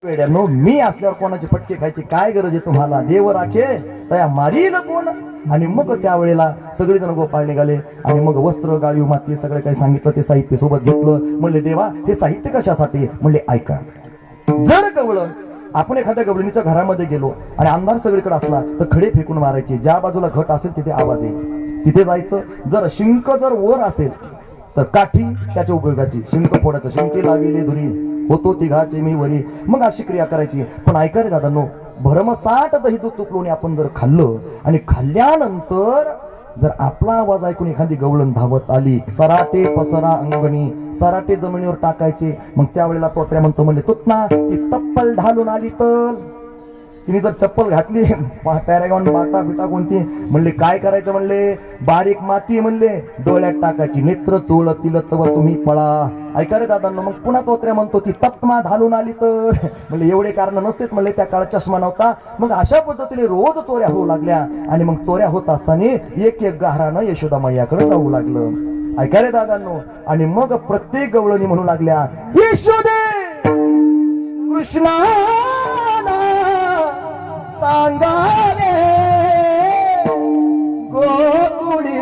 वेड्यानो, मी असल्यावर कोणाचे पटके खायची काय गरज आहे तुम्हाला? देव राखे तया मारील कोण? आणि मग त्यावेळेला सगळेजण गोपाळ निघाले आणि मग वस्त्र गाळी माती सगळे काही सांगितलं, ते साहित्य सोबत घेतलं. म्हणले देवा हे साहित्य कशासाठी? म्हणले ऐका, जर गवळण आपण एखाद्या गवळणीच्या घरामध्ये गेलो आणि अंधार सगळीकडे असला तर खडे फेकून मारायचे, ज्या बाजूला घट असेल तिथे आवाज येईल, तिथे जायचं. जर शिंक जर वर असेल तर काठी त्याच्या उपयोगाची, शिंक फोडायचं, शिंके लाविले धुरी होतो तिघाचे मी वरी, मग अशी क्रिया करायची. पण ऐका रे दादांनो, भरमसाठ दही दूध तुपलोणी आपण जर खाल्लं आणि खाल्ल्यानंतर जर आपला आवाज ऐकून एखादी गवळण धावत आली, सराटे पसरा अंगणी, सराटे जमिनीवर टाकायचे. मग त्यावेळेला तोत्र्या म्हणतो, म्हणले तुतना ती तप्पल ढालून आली तर तिने जर चप्पल घातली पॅरागॉन बाटा बिटा कोणती, म्हणले काय करायचं? म्हणले बारीक माती म्हणले डोळ्यात टाकायची, नेत्र चोळतील तव तुम्ही पळा. ऐका रे दादांनो, मग पुन्हा तोत्र्या म्हणतो ती तत्मा घालून आली तर, म्हणले एवढे कारण नसतेच, म्हणले त्या काळात चष्मा नव्हता. मग अशा पद्धतीने रोज चोऱ्या होऊ लागल्या आणि मग चोऱ्या होत असताना एक एक गारानं यशोदा मैयाकडे जाऊ लागलं. ऐका रे दादांनो, आणि मग प्रत्येक गवळणी म्हणू लागल्या, यशोदे कृष्णा सांगावे गोकुळी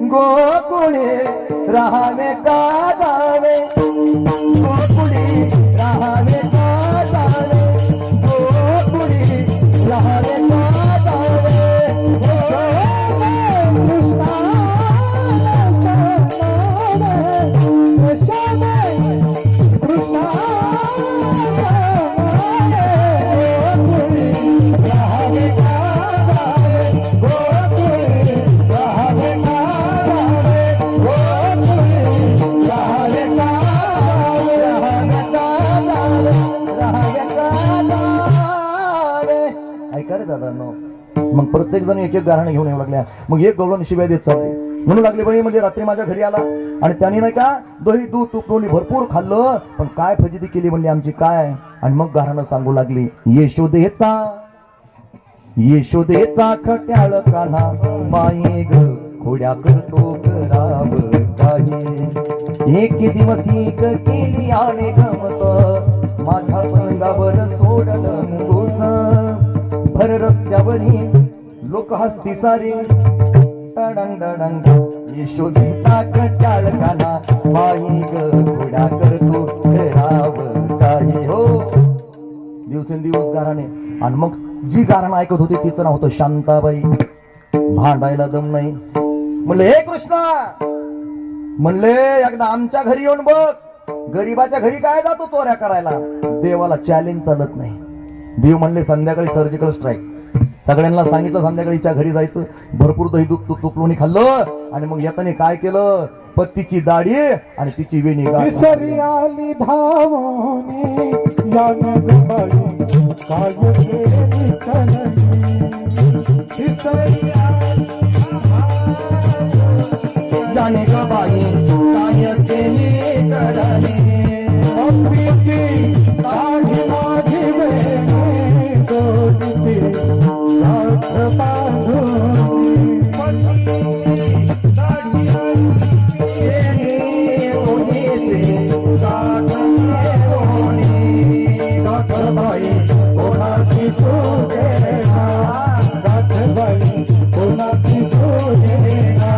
गोकुळी राहावे का जावे, गोकुळी राहावे का जावे, गोकुळी राहावे का जावे. मग प्रत्येक जण एक एक गारणं घेऊन येऊ लागल्या. मग एक गवळण शिव्या देत चालली, म्हणू लागली बाई म्हणजे रात्री माझ्या घरी आला आणि त्याने नाही का दही दूध तुपलोणी भरपूर खाल्लं, पण काय फजिती केली म्हणली आमची काय? आणि मग गारणं सांगू लागली, यशोदेचा खट्याळ कान्हा माई ग खोड्या करतो कराव काही, एक दिवसी केली आणि गमत माझ्या पंगावर सोडलं गोस, भर रस्त्यावरी लोक हसती सारे डंग डंग, यशोदेचा खट्याळ कान्हा माई ग खोड्या करतो कराव काही. हो, दिवसेंदिवस गाराने. आणि मग जी गारणं ऐकत होती तिचं नाव होतं शांताबाई. भांडायला दम नाही. म्हणले हे कृष्णा, म्हणले एकदा आमच्या घरी येऊन बघ, गरीबाच्या घरी काय जातो चोऱ्या करायला? देवाला चॅलेंज चालत नाही. देव म्हणले संध्याकाळी सर्जिकल स्ट्राईक. सगळ्यांना सांगितलं संध्याकाळीच्या घरी जायचं. भरपूर दही दूध तुपलोणी खाल्लं आणि मग येताना काय केलं, पत्तीची दाढी आणि तिची वेणी विसरी आली धावणे जाने ग बाई काय केली कराने, दाढी माझी वेणी दोडती साथ बांधून, बाई कोणाची सोडेना, बाई कोणाची सोडेना.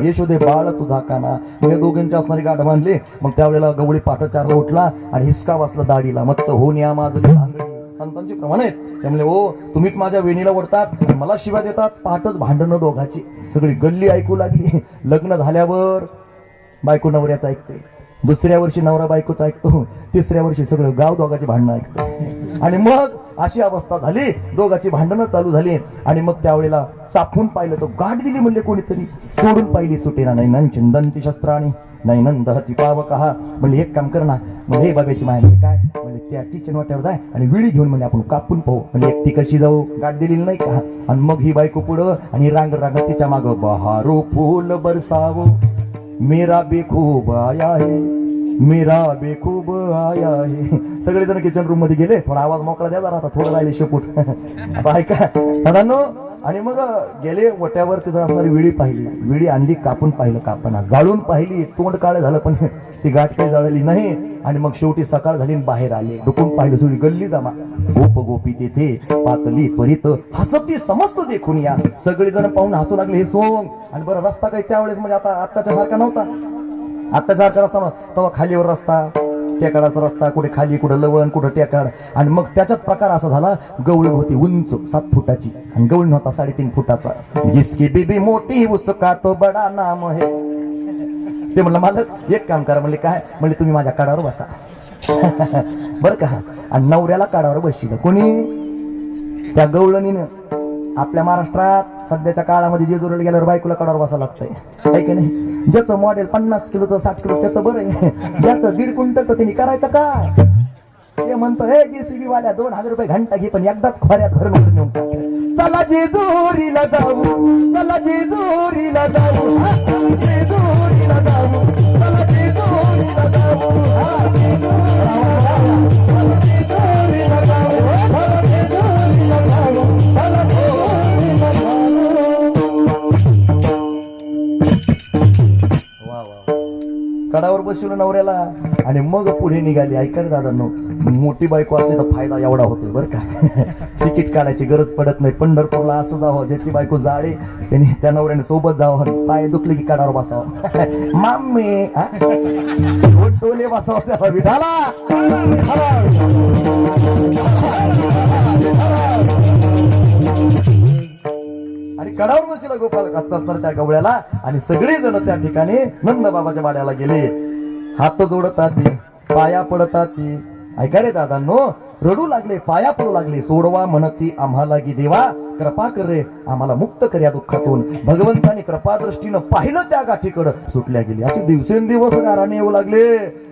यशोदे बाळ तुझा काना. या दोघांची असणारी गाठ बांधली. मग त्यावेळेला गवळी पाठचारला उठला आणि हिसका वाचला दाढीला. मग होऊन या माझली भांगडी. संतांची प्रमाण आहेत. त्यामुळे ओ तुम्हीच माझ्या वेणीला ओढतात, मला शिव्या देतात. पहाटच भांडणं दोघाची. सगळी गल्ली ऐकू लागली. लग्न झाल्यावर बायको नवऱ्याचं ऐकते, दुसऱ्या वर्षी नवरा बायकोचं ऐकतो, तिसऱ्या वर्षी सगळं गाव दोघाची भांडणं ऐकतो. आणि मग अशी अवस्था झाली, दोघांची भांडणं चालू झाली. आणि मग त्यावेळेला चापून पाहिलं तर गाठ दिली म्हणले कोणीतरी, सोडून पाहिली सुटेना नैनन चिंदंती शस्त्राणी नैनन दहती पावकहा. म्हणले एक काम कर ना, म्हणजे हे बघायची माया म्हणजे काय, म्हणजे त्या किचन वाट्यावर जाय आणि विळी घेऊन म्हणजे आपण कापून पाहू. म्हणजे एकटी कशी जाऊ, गाठ दिलेली नाही का. आणि मग ही बायको पुढं आणि रांग रांग तिच्या माग बहारो फूल बरसावो मेरा बेखूब आया है, मेरा बेखूब आया है. सगळेजण किचन रूम मध्ये गेले. थोडा आवाज मोकळा द्या जरा, आता थोडं राहिले शेपूट. आता ऐका दादांनो. आणि मग गेले वट्यावर, तिथं असणारी विळी पाहिली, विळी आणली, कापून पाहिलं, कापणा जाळून पाहिली, तोंड काळं झालं पण ती गाठ काही जळली नाही. आणि मग शेवटी सकाळ झाली, बाहेर आले, डुकून पाहिलं, सगळी गल्ली जमा, गोप गोपी तेथे पातली परित हसती समस्त देखून या. सगळेजण पाहून हसू लागले हे सोंग. आणि बरं रस्ता काही त्यावेळेस म्हणजे आता आत्ताच्या सारखा नव्हता. आत्ताच्या सारखा रस्ता तेव्हा खालीवर रस्ता, टेकाडाचा रस्ता, कुठे खाली कुठं लवण कुठं टेकाड. आणि मग त्याच्यात प्रकार असा झाला, गवळण होती उंच 7 फुटाची आणि गवळण होता 3.5 फुटाचा. जिसकी बीबी मोठी उसका तो बडा नाम है. ते म्हणलं मालक एक काम करा. म्हणले काय. म्हणले तुम्ही माझ्या काडावर बसा. बरं का. आणि नवऱ्याला काडावर बसशील कोणी, त्या गवळणीनं. आपल्या महाराष्ट्रात सध्याच्या काळामध्ये जेजुरीला गेल्यावर बायकोला काडावर बसावं लागतंय, आहे की नाही. ज्याचं मॉडेल 50 किलोचं 60 किलो त्याचं बरं आहे, ज्याचं 1.5 क्विंटलचं त्यांनी करायचं काय. ते म्हणतं हे जेसीबी वाल्या 2000 रुपये घंटा घे, पण एकदाच खोऱ्यात भरून नेऊन टाक. चला जेजुरीला जाऊ, चला जेजुरीला जाऊ, जेजुरीला जाऊ, चला जेजुरीला जाऊ, जेजुरीला जाऊ, जेजुरीला जाऊ, चला जेजुरीला जाऊ. कडावर बसवलं नवऱ्याला. आणि मग पुढे निघाली. ऐका रे दादांनो, मोठी बायको असली तर फायदा एवढा होतोय बरं का. तिकीट काढायची गरज पडत नाही. पंढरपूरला असं जावं, ज्याची बायको जाडे त्यांनी त्या नवऱ्याने सोबत जावं, पाय दुखले की काडावर बसावं. माम्मी टोले बसावं त्याला विठाला. आणि कडावर बसला गोपाल घात असणार त्या गवळ्याला. आणि सगळे जण त्या ठिकाणी नंद बाबाच्या वाड्याला गेले. हात जोडतात, पाया पडतात. ऐका रे दादांनो, रडू लागले, पाया पडू लागले. सोडवा म्हणती आम्हाला की देवा, कृपा कर रे आम्हाला, मुक्त कर या दुःखातून. भगवंताने कृपा दृष्टीनं पाहिलं त्या गाठीकडं, सुटल्या गेली. असे दिवसेंदिवस गाराने येऊ लागले.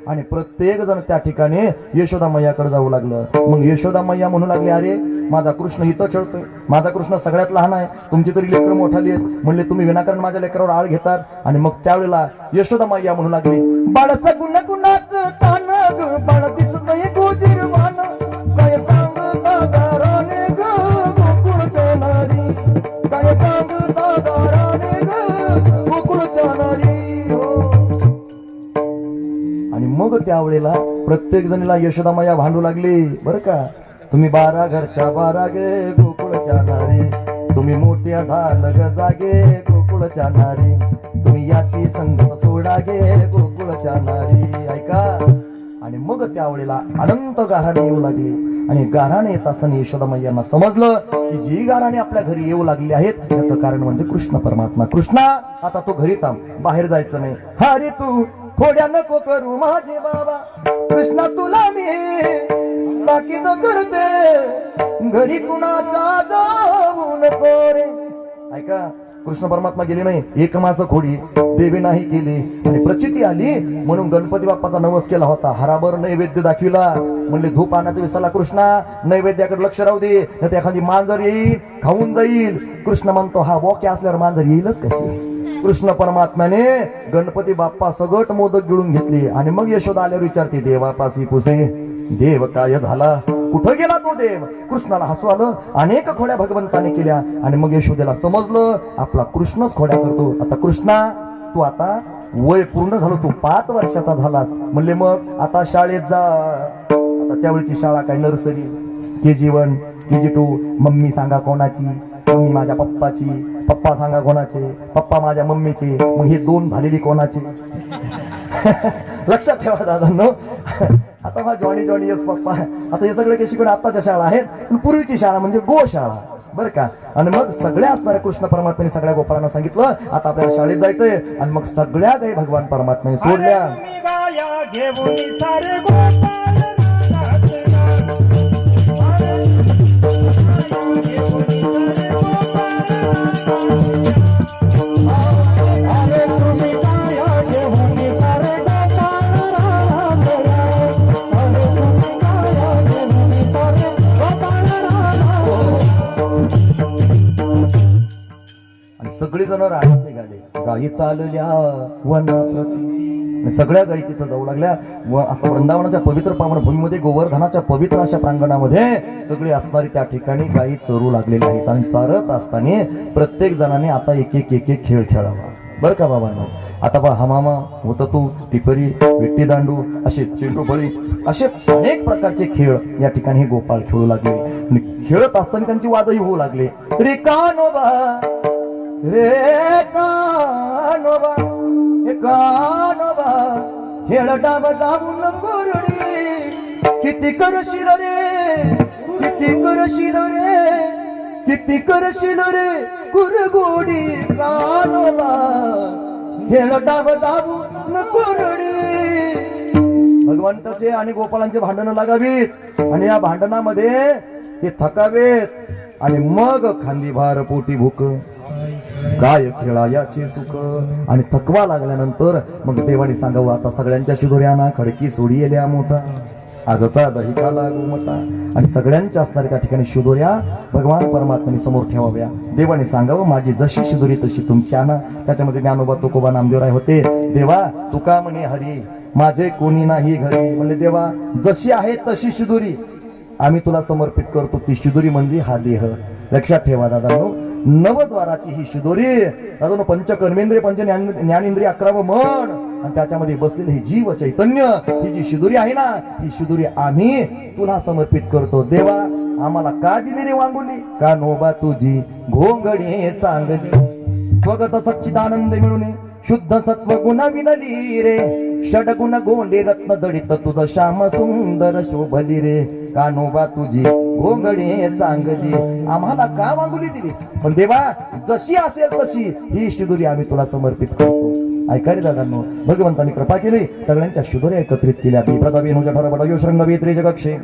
आणि प्रत्येक जण त्या ठिकाणी यशोदा मैयाकडे जाऊ लागलं. मग यशोदा मैया म्हणू लागले, अरे माझा कृष्ण इथं खेळतोय, माझा कृष्ण सगळ्यात लहान आहे, तुमची तरी लेकरं मोठाली आहेत. म्हणले तुम्ही विनाकारण माझ्या लेकरावर आळ घेतात. आणि मग त्यावेळेला यशोदा मैया म्हणू लागली, बाळसा गुण गुणाचं तान ग, बाळ दिसत नाही गोजीरवान, काय सांगता गाराने ग गोकुळच्या नारी, काय सांगता गाराने ग गोकुळच्या नारी. आणि मग त्यावेळेला प्रत्येक जणीला यशोदा मैया भांडू लागली बरं का. तुम्ही 12 घरच्या 12 गे गोकुळच्या नारी, तुम्ही मोठ्या धाल ग जागे गोकुळच्या नारी, तुम्ही याची संगत सोडा गे गोकुळच्या नारी. ऐका. आणि मग त्यावेळेला अनंत गाऱ्हाणे येऊ लागले. आणि गाऱ्हाणे येत असताना यशोदा मैयांना समजलं की जी गाऱ्हाणे आपल्या घरी येऊ लागली आहेत याचं कारण म्हणजे कृष्ण परमात्मा. कृष्णा आता तू घरी थांब, बाहेर जायचं नाही. हा रे तू खोड्या नको करू माझे बाबा, कृष्णा तुला मी बाकी तो करते, घरी कुणाचा जाऊ नको रे. ऐका. कृष्ण परमात्मा गेले नाही. 1 मास खोडी देवी नाही केली. आणि प्रचिती आली म्हणून गणपती बाप्पाचा नवस केला होता. हराभर नैवेद्य दाखविला. म्हणले धूप आणायचा विसरला कृष्णा, नैवेद्याकडे लक्ष राहू दे, नाही एखादी मांजर येईल खाऊन जाईल. कृष्ण म्हणतो हा बोक्या असल्यावर मांजर येईलच कशी. कृष्ण परमात्म्याने गणपती बाप्पा सगट मोदक गिळून घेतले. आणि मग यशोदा आल्यावर विचारते, देवापासी पुसे देव काय झाला, कुठं गेला तो देव. कृष्णाला हसू आलं. अनेक खोड्या भगवंताने केल्या. आणि मग यशोदेला समजलं आपला कृष्णच खोड्या करतो. आता कृष्णा तू आता वय पूर्ण झालं, तू 5 वर्षाचा झालास. म्हणले मग आता शाळेत जा. आता त्यावेळची शाळा काय नर्सरी, KG1 KG2. मम्मी सांगा कोणाची, मम्मी माझ्या पप्पाची, पप्पा सांगा कोणाचे, पप्पा माझ्या मम्मीचे. मग हे 2 झालेली कोणाची. लक्षात ठेवा दादांनो. आता हा जॉनी जॉनी यस पप्पा, आता हे सगळे शिकून आताच्या शाळा आहेत. पण पूर्वीची शाळा म्हणजे गोशाळा बरं का. आणि मग सगळ्या असणाऱ्या कृष्ण परमात्म्याने सगळ्या गोपाळांना सांगितलं आता आपल्याला शाळेत जायचंय. आणि मग सगळ्या काही भगवान परमात्म्याने सोडल्या. राहण्यात निघाले. गायी चालल्या वनाप्रती, सगळ्या गायी तिथं जाऊ लागल्या. व आता वृंदावनाच्या पवित्र पावन भूमीमध्ये, गोवर्धनाच्या पवित्र अशा प्रांगणामध्ये सगळे असणारी त्या ठिकाणी गायी चरू लागलेल्या आहेत. आणि चारत असताना प्रत्येक जणाने आता एक एक खेळ खेळावा बरं का बाबांनो. आता बा हमामा होतं तू, टिपरी, विट्टी दांडू, असे चेंडू बळी, असे अनेक प्रकारचे खेळ या ठिकाणी हे गोपाळ खेळू लागले. आणि खेळत असताना त्यांची वादही होऊ लागले. रे कानोबा, रे कानोबा, हे कानोबा, खेळ डाब जाऊन गोरडी, किती करशील रे, किती करशील रे, किती करशील रे कुरगोडी कानोबा, खेळ डाब जाऊन गोरडी. भगवंताचे आणि गोपाळांचे भांडणं लागावीत आणि या भांडणामध्ये ते थकावेत आणि मग खांदी भार पोटी भूक, काय खेळायाचे सुख. आणि थकवा लागल्यानंतर मग देवाने सांगावं, आता सगळ्यांच्या शिदोऱ्याना खडकी सोडी येल्या मोठा, आजचा दहिका लागू मोठा. आणि सगळ्यांच्या असणाऱ्या त्या ठिकाणी शिदोऱ्या भगवान परमात्म्याने समोर ठेवाव्या. देवाने सांगावं, माझी जशी शिदोरी तशी तुमची आणा. त्याच्यामध्ये ज्ञानोबा तुकोबा नामदेवराय होते. देवा तुका म्हणे हरी, माझे कोणी नाही घरी. म्हणजे देवा जशी आहे तशी शिदोरी आम्ही तुला समर्पित करतो. ती शिदोरी म्हणजे हा देह. लक्षात ठेवा दादांनो, नवद्वाराची ही शिदोरी दादांनो, पंचकर्मेंद्रिय पंच ज्ञानेंद्रिय 11 मन आणि त्याच्यामध्ये बसलेले हे जीव चैतन्य, ही जी शिदोरी आहे ना, ही शिदोरी आम्ही तुला समर्पित करतो. देवा आम्हाला का दिली रे वांगुली, का नोबा तुझी घोंगडी चांगली, स्वगत सच्चिदानंद मिळून शुद्ध सत्व गुण विनली रे, षडगुण गोंडे रत्न जडित तुझ श्याम सुंदर शोभली रे, कानोबा तुझी घोंगडी चांगली. आम्हाला का वांगुली दिलीस, पण देवा जशी असेल तशी ही शिदोरी आम्ही तुला समर्पित करतो. ऐका रे दादांनो, भगवंतांनी कृपा केली, सगळ्यांच्या शिदोऱ्या एकत्रित केल्या. बिप्रदवेनुज ठरबडयो शृंगवेत्रे जगक्षे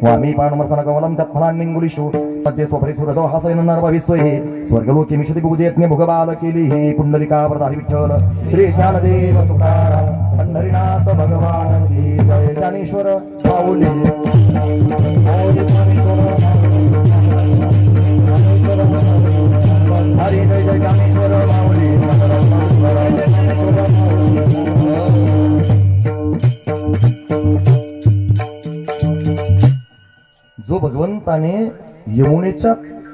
वामी पाणमसना कमलम तत्फलान्निंगुलिशो मध्ये स्वपरी सुरदो हासयन नरभविस्वहे स्वर्गलोके मिषति भुजेत्ने भुगबाल केली हे पुंडलिका प्रधारी विठ्ठल श्री ज्ञानदेव तुकाराम पंढरीनाथ भगवान की जय. ज्ञानेश्वर माऊली हरी जय जय ज्ञानेश्वर माऊली. जो भगवंताने यमुनेच्या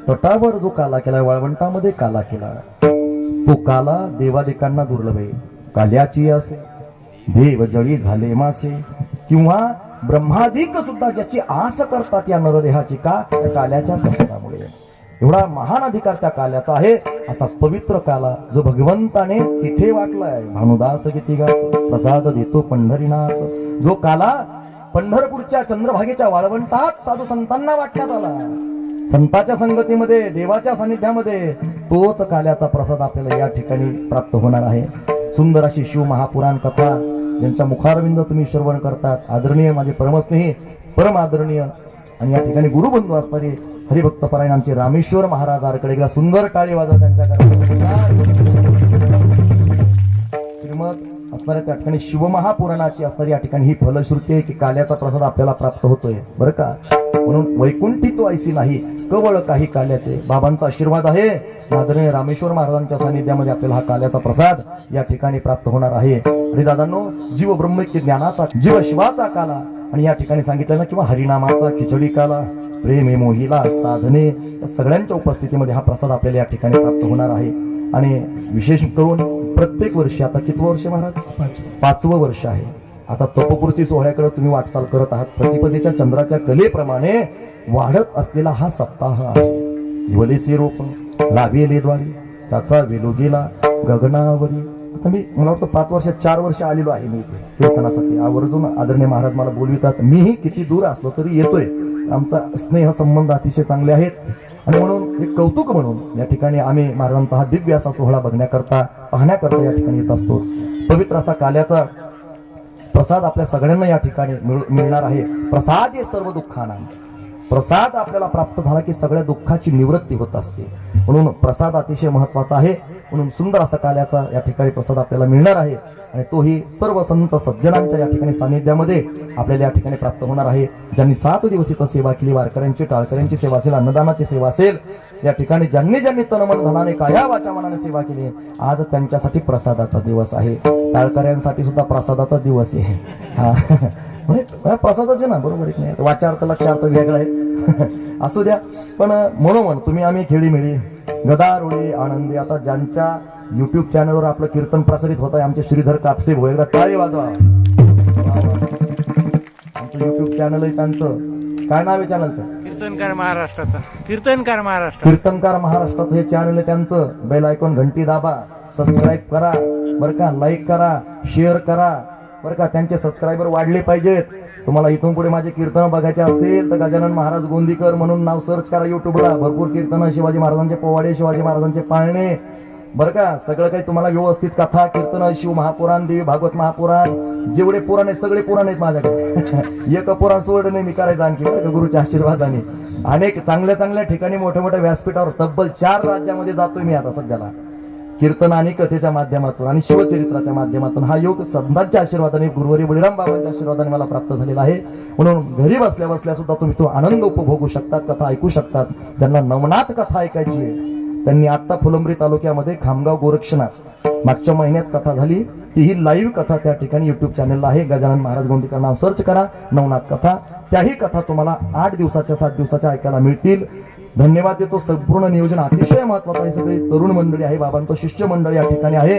तटावर जो काला केला, वाळवंटामध्ये काला केला, तो काला देवादिकांना दुर्लभ आहे. काल्याची असे देव जळी झाले मासे, किंवा ब्रह्मादिक सुद्धा ज्याची आस करतात या नरदेहाची, का त्या काल्याच्या प्रसादामुळे. एवढा महान अधिकार त्या काल्याचा आहे. असा पवित्र काला जो भगवंताने तिथे वाटलाय. भानुदास किती गातो प्रसाद देतो पंढरीनाथ. जो काला पंढरपूरच्या चंद्रभागेच्या वाळवंटात साधू संतांना वाटण्यात आला, संतांच्या संगतीमध्ये, देवाच्या सानिध्यामध्ये, तोच काल्याचा प्रसाद आपल्याला या ठिकाणी प्राप्त होणार आहे. सुंदर अशी शिव महापुराण कथा ज्यांच्या मुखारविंद तुम्ही श्रवण करतात, आदरणीय माझे परमस्नेही, परम आदरणीय आणि या ठिकाणी गुरुबंधू असणारे हरिभक्त परायण आमचे रामेश्वर महाराज आरकडे गेला. सुंदर टाळी वाजवत त्यांच्या श्रीमद असणाऱ्या त्या ठिकाणी शिवमहापुराणाची असणारी या ठिकाणी ही फलश्रुती आहे की काल्याचा प्रसाद आपल्याला प्राप्त होतोय बरं का. म्हणून वैकुंठी तो ऐसी नाही कवळ काही काल्याचे. बाबांचा आशीर्वाद आहे. आदरणीय रामेश्वर महाराजांच्या सानिध्यामध्ये आपल्याला हा काल्याचा प्रसाद या ठिकाणी प्राप्त होणार आहे. आणि दादांनो, जीव ब्रह्मैक्य ज्ञानाचा, जीव शिवाचा काला आणि या ठिकाणी सांगितलं ना, किंवा हरिनामाचा खिचडी काला, प्रेमे मोहिला साधने, या सगळ्यांच्या उपस्थितीमध्ये हा प्रसाद आपल्याला या ठिकाणी प्राप्त होणार आहे. आणि विशेष करून प्रत्येक वर्षी, आता किती वर्ष महाराज, 5वं वर्ष आहे. आता तपोपूर्ती सोहळ्याकडे तुम्ही वाटचाल करत आहात. प्रतिपदेच्या चंद्राच्या कलेप्रमाणे वाढत असलेला हा सप्ताह आहे. हिवलेसे रोप लावेले द्वारी, त्याचा वेलो गेला गगनावरी. आता मला वाटतं 5 वर्ष 4 वर्ष आलेलो आहे मी इथे कीर्तनासाठी. आवर्जून आदरणीय महाराज मला बोलवितात. मीही किती दूर असलो तरी येतोय. आमचा स्नेह संबंध अतिशय चांगले आहेत. आणि म्हणून एक कौतुक म्हणून या ठिकाणी आम्ही महाराजांचा हा दिव्य असा सोहळा बघण्याकरता, पाहण्याकरता या ठिकाणी येत असतो. पवित्र असा काल्याचा प्रसाद आपल्या सगळ्यांना या ठिकाणी मिळणार आहे. प्रसाद हे सर्व दुःखांना, प्रसाद आपल्याला प्राप्त झाला की सगळ्या दुःखाची निवृत्ती होत असते. म्हणून प्रसाद अतिशय महत्वाचा आहे. म्हणून सुंदर असा काल्याचा या ठिकाणी प्रसाद आपल्याला मिळणार आहे आणि तोही सर्व संत सज्जनांच्या या ठिकाणी सानिध्यामध्ये आपल्याला या ठिकाणी प्राप्त होणार आहे. ज्यांनी 7 दिवस इथं सेवा केली, वारकऱ्यांची टाळकऱ्यांची सेवा असेल, अन्नदानाची सेवा असेल, या ठिकाणी ज्यांनी ज्यांनी तन मन धनाने काया वाचा मनाने सेवा केली, आज त्यांच्यासाठी प्रसादाचा दिवस आहे. टाळकऱ्यांसाठी सुद्धा प्रसादाचा दिवस आहे. हा प्रसादाचे ना, बरोबर आहे की नाही? वाचार्थ लक्षार्थ वेगळा आहे. असू द्या, पण म्हणून तुम्ही आम्ही खेळीमेळी गदारोळी आनंदी. आता ज्यांच्या युट्यूब चॅनलवर आपलं कीर्तन प्रसारित होत आहे, आमचे श्रीधर कापसे भाऊ, एकदा टाळी वाजवा. आमचं युट्यूब चॅनल आहे, त्यांचं काय नाव आहे चॅनलचं? कीर्तनकार महाराष्ट्राचा. कीर्तनकार महाराष्ट्राचं हे चॅनल आहे त्यांचं. बेल आयकॉन घंटी दाबा, सबस्क्राईब करा बरं का, लाईक करा, शेअर करा बरं का. त्यांचे सबस्क्रायबर वाढले पाहिजेत. तुम्हाला इथून पुढे माझे कीर्तन बघायचे असतील तर गजानन महाराज गोंदीकर म्हणून नाव सर्च करा युट्यूबला. भरपूर कीर्तन, शिवाजी महाराजांचे पोवाडे, शिवाजी महाराजांचे पाळणे बरं का. सगळं काही तुम्हाला व्यवस्थित कथा कीर्तन, शिव महापुराण, देवी भागवत महापुराण, जेवढे पुराण आहेत सगळे पुराण आहेत माझ्याकडे. एक पुराण सोडलं नाही मी करायचं आणखी बरं का, गुरुच्या आशीर्वादाने. अनेक चांगल्या चांगल्या ठिकाणी मोठ्या मोठ्या व्यासपीठावर तब्बल 4 राज्यामध्ये जातोय मी आता सध्याला, कीर्तन आणि कथेच्या माध्यमातून आणि शिवचरित्राच्या माध्यमातून. हा योग संतांच्या आशीर्वादाने, गुरुवारी बळीराम बाबांच्या आशीर्वादाने मला प्राप्त झालेला आहे. म्हणून घरी बसल्या बसल्या सुद्धा तुम्ही तो आनंद उपभोगू शकतात, कथा ऐकू शकतात. ज्यांना नवनाथ कथा ऐकायची आहे त्यांनी आता फुलंब्री तालुक्यामध्ये खामगाव गोरक्षनाथ मागच्या महिन्यात कथा झाली, तीही लाईव्ह कथा त्या ठिकाणी युट्यूब चॅनलला आहे. गजानन महाराज गोंदीकर नाव सर्च करा, नवनाथ कथा. त्याही कथा तुम्हाला 8 दिवसाच्या 7 दिवसाच्या ऐकायला मिळतील. धन्यवाद देतो. संपूर्ण नियोजन अतिशय महत्वाचं आहे. सगळी तरुण मंडळी आहे, बाबांचं शिष्य मंडळ या ठिकाणी आहे.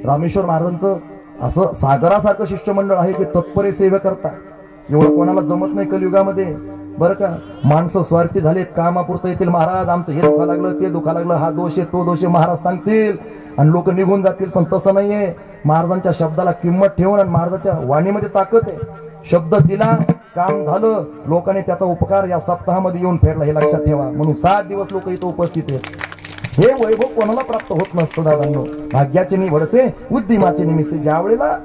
रामेश्वर महाराजांचं असं सागरासारखं शिष्य मंडळ आहे की तत्परे सेवा करतात. एवढं कोणाला जमत नाही कलियुगामध्ये बरं का. माणसं स्वार्थी झालेत, कामापुरतं येतील. महाराज आमचं हे दुखा लागलं, ते दुखा लागलं, हा दोष आहे, तो दोष आहे, महाराज सांगतील आणि लोक निघून जातील. पण तसं नाहीये. महाराजांच्या शब्दाला किंमत ठेवून आणि महाराजांच्या वाणीमध्ये ताकद आहे. शब्द दिला, काम झालं, लोकांनी त्याचा उपकार या सप्ताहामध्ये येऊन फेडला, हे लक्षात ठेवा. म्हणून 7 दिवस लोक इथं उपस्थित आहेत. हे वैभव कोणाला प्राप्त होत नसतं दादांनो. भाग्याचे निवडसे, उद्दिमाचे निमित्त. ज्या वेळेला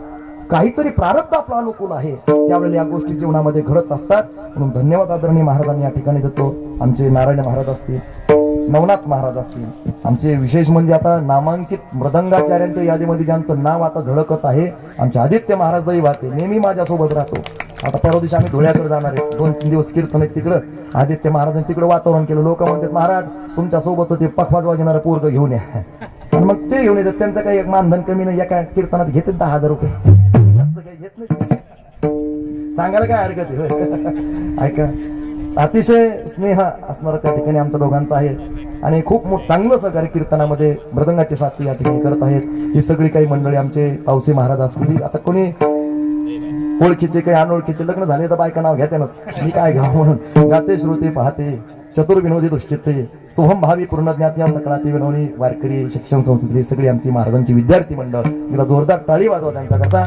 काहीतरी प्रारब्ध आपला अनुकूल आहे त्यावेळेला या गोष्टी जीवनामध्ये घडत असतात. म्हणून धन्यवाद आदरणीय महाराजांनी या ठिकाणी देतो. आमचे नारायण महाराज असतील, नवनाथ महाराज असतील, आमचे विशेष म्हणजे आता नामांकित मृदंगाचार्यांच्या यादीमध्ये ज्यांचं नाव आता झळकत आहे, आमचे आदित्य महाराज दैवाते नेहमी माझ्यासोबत राहतो. आता परवा दिवशी आम्ही धुळ्याकडे जाणार आहे, 2-3 दिवस कीर्तन आहेत तिकडं. आदित्य महाराजांनी तिकडे वातावरण केलं. लोक म्हणतात महाराज तुमच्या सोबत ते पखवाज वाजवणारं पोरग घेऊन या, आणि मग ते घेऊन येतात. त्यांचं काही एक मानधन कमी नाही. एका कीर्तनात घेतात 10,000 रुपये, जास्त काही घेत नाही. सांगायला काय हरकत आहे. ऐका, अतिशय स्नेह असणारा त्या ठिकाणी आमच्या दोघांचा आहे आणि खूप चांगलं सहकार्य कीर्तनामध्ये मृदंगाचे साथी या ठिकाणी करत आहेत. ही सगळी काही मंडळी, आमचे पावसे महाराज असतील. आता कोणी ओळखीचे काही अनोळखीचे लग्न झाले तर बायका नाव घेतेनच, मी काय घ्यावं म्हणून. गाते श्रोते पाहते चतुर्विनोदी दुश्चित्ते, सोहम भावी पूर्ण ज्ञात या सकळाती विनोनी वारकरी शिक्षण संस्थेतली सगळी आमची महाराजांची विद्यार्थी मंडळ, तिला जोरदार टाळी वाजवा त्यांच्याकरता.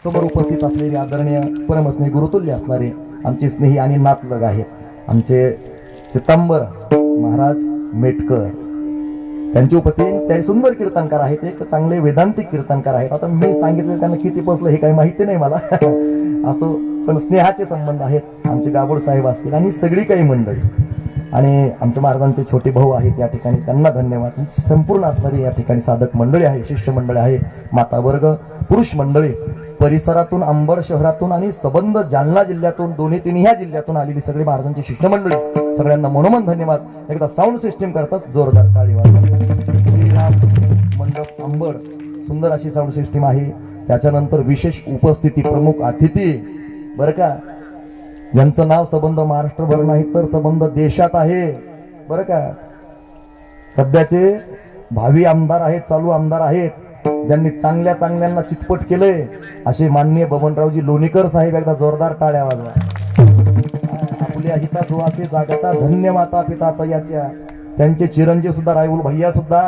समोर उपस्थित असलेले आदरणीय परमस्नेही गुरुतुल्य असणारे आमचे स्नेही आणि नातलग आहेत आमचे चित्तांबर महाराज मेटकर, त्यांची उपस्थिती. ते सुंदर कीर्तनकार आहेत, एक चांगले वेदांतिक कीर्तनकार आहेत. आता मी सांगितलं त्यांना किती बसलं हे काही माहिती नाही मला असं, पण स्नेहाचे संबंध आहेत. आमचे गाबोड साहेब असतील आणि सगळी काही मंडळी आणि आमच्या महाराजांचे छोटे भाऊ आहेत या ठिकाणी, त्यांना धन्यवाद. संपूर्ण असणारी या ठिकाणी साधक मंडळी आहे, शिष्य मंडळी आहे, माता वर्ग, पुरुष मंडळी, परिसरातून, अंबड शहरातून आणि संबंध जालना जिल्ह्यातून, दोन्ही तिन्ही ह्या जिल्ह्यातून आलेली सगळी महाराजांची शिष्यमंडळी, सगळ्यांना मनोमन धन्यवाद. एकदा साऊंड सिस्टीम करताच जोरदार टाळी वाजवा. श्रीराम मंडप अंबड, सुंदर अशी साऊंड सिस्टीम आहे. त्याच्यानंतर विशेष उपस्थिती, प्रमुख अतिथी बरं का, ज्यांचं नाव संबंध महाराष्ट्रभर नाही तर संबंध देशात आहे बरं का. सध्याचे भावी आमदार आहेत, चालू आमदार आहेत, ज्यांनी चांगल्या चांगल्यांना चितपट केलंय, असे माननीय बबनरावजी लोणीकर साहेब, एकदा जोरदार टाळ्या वाजवा. आपल्या हिता जो असे जागता धन्य माता पिता तयाच्या, त्यांचे चिरंजीव सुद्धा रायवल भैया सुद्धा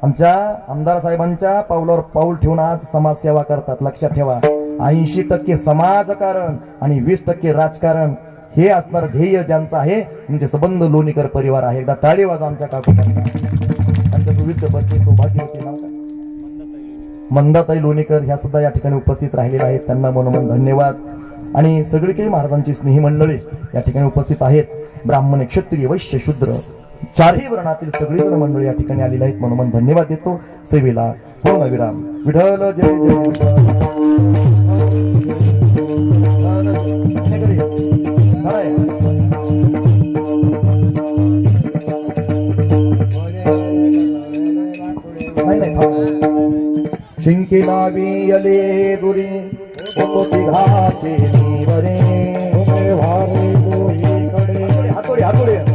आमच्या आमदार साहेबांच्या पावलावर पाऊल ठेवून आज समाजसेवा करतात. लक्षात ठेवा, 80% समाजकारण आणि 20% राजकारण हे असणार ध्येय ज्यांचं आहे म्हणजे संबंध लोणीकर परिवार आहे. एकदा टाळी वाजवा आमच्या काकू, त्यांच्या सुविध बद्दल सौभाग्यवती नाव काय, मंदाताई लोणीकर ह्या सुद्धा या ठिकाणी उपस्थित राहिलेल्या आहेत. त्यांना मनोमन धन्यवाद. आणि सगळी काही महाराजांची स्नेही मंडळी या ठिकाणी उपस्थित आहेत. ब्राह्मण, क्षत्रिय, वैश्य, शूद्र चारही वर्णातील सगळीजण मंडळी या ठिकाणी आलेली आहेत म्हणून धन्यवाद देतो. सेवेला पूर्णविराम. विठ्ठल जय शिंके लावी अले दुरी होतो तिघाचे निवरे वारे दोहीकडे हातोडे हातोडे